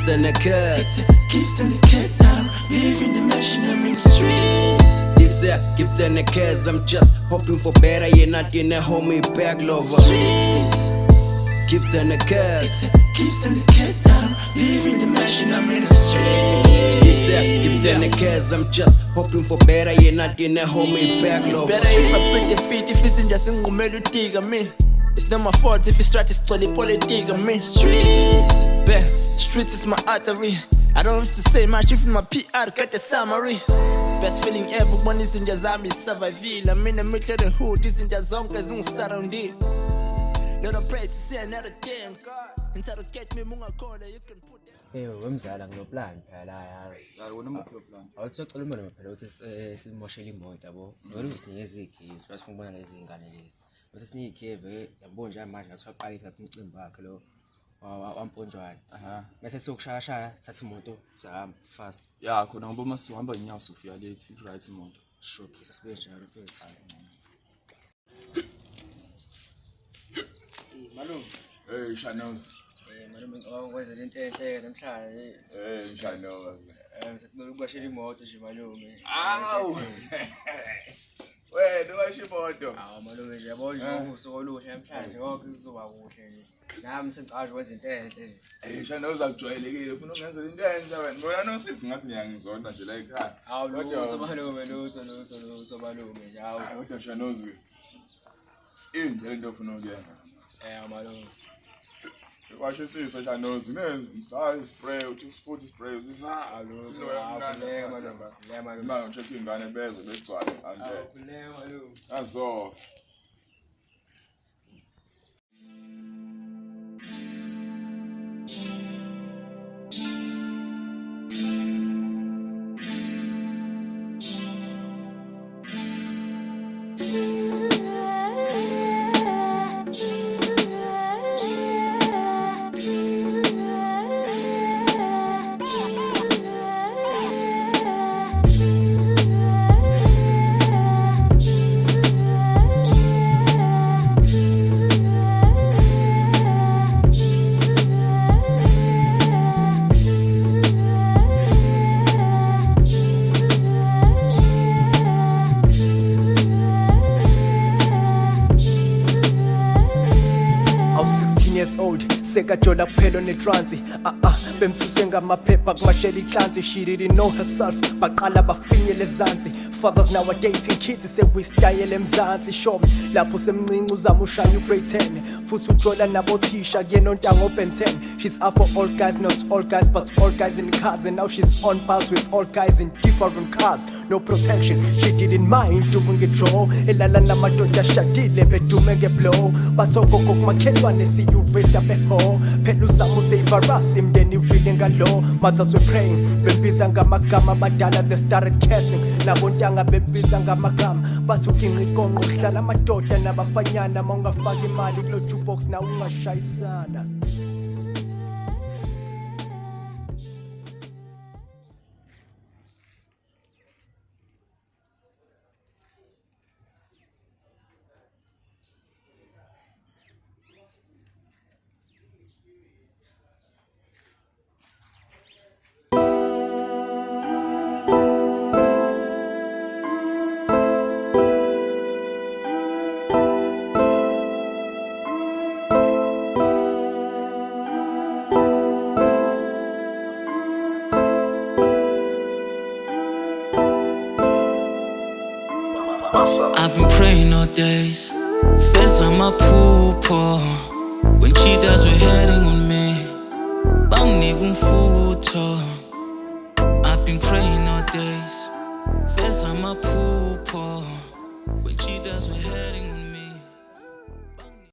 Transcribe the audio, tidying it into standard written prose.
Gifts and a curse. Gifts and the curse. I don't live in the mansion, I'm in the streets. This gifts and a curse. I'm just hoping for better. You're not in a homie back lover. Streets. Gifts and a curse. Gifts and the curse. I don't live in the mansion, I'm in the streets. This gifts and a curse. I'm just hoping for better. You're not in a homie back It's lover. better if I put the feet, if it's in just in Gumelutig, I mean. It's not my fault if it's strategy, politic, I mean. Streets, streets is my artery. I don't have to say much if my PR got the summary. Best feeling ever, one is in the zombie survival. I'm in the middle of the hood, is in the zombies in surrounded. Lord, I pray to see another day. Interrogate me, Munga Kola, you can put that. Hey, wemzala ngiloplan phela yazi. Hayi wona umaplan. Awuthocela uma phela ukuthi simoshela imoto yabo. Ngeke usinikeze ikhizi, bese ngibona lezi ingane lezi. Bese sinika ikhive, yabo nje manje ngathi waqalisa umcimbi wakhe lo wamponjwana. Bese sokushaya thatha imoto sahamba fast. Ya khona ngoba masu hamba inyawo sofika late, right imoto. Sure, sasibe njalo mfethu. Malume. Hey Shanos. Malume ngikwenza into enhle namhlanje. Hey Shanos. Sekucela ukubashela imoto nje malume. Awu. Wena washo imoto. Hawu malume nje yabo nje usuku oluhle namhlanje konke kuzoba kuhle nje. Nami sengicala ukwenza into enhle. Hey Shanos akujwayelekile ufuna ungenza into enhle wena. Bona nosisi ngathi ngiyangizona nje la ekhaya. Hawu lutho malume lutho malume nje hawu. Kodwa Shanos. Indlela into ofuna ukuyenza. Malume. Washo sisi Shanos nenza spray uthi futhi spray uziva. Alutho awuleke malume. Le malume. Manje ngicheck ingane beze begcwale anje. Awuleke malume. Azo. Old sekajola kuphela netransi bemsuse ngamaphepha kumashela iklansi. She didn't know herself baqala bafinyele ezansi. Fathers now are dating kids sekwisitayela emzansi. Shome lapho semncinci uzama ushaya ugrade 10 futhi ujola nabothisha kuyena ontanga open 10. She's up for all guys, not all guys but all guys in cars, and now she's on bars with all guys in different cars. No protection, she didn't mind doing a draw. Elala namadoda ashadile bedume ngeblow. Basokoko kumakhelwane see you raised up a hole. Phela uzama usave us imndeni feeling ngalo. Mothers were praying bebiza ngamagama badala they started cursing. Nabontanga bebiza ngamagama basuka inqikonqo uhlala amadoda nabafanyana mawungafaka imali kulo jukebox na ungashayisana. I've been praying all days, fez amaphupho. When cheetahs were heading on me, banginika umfutho. I've been praying all days, fez amaphupho. When cheetahs were heading on me.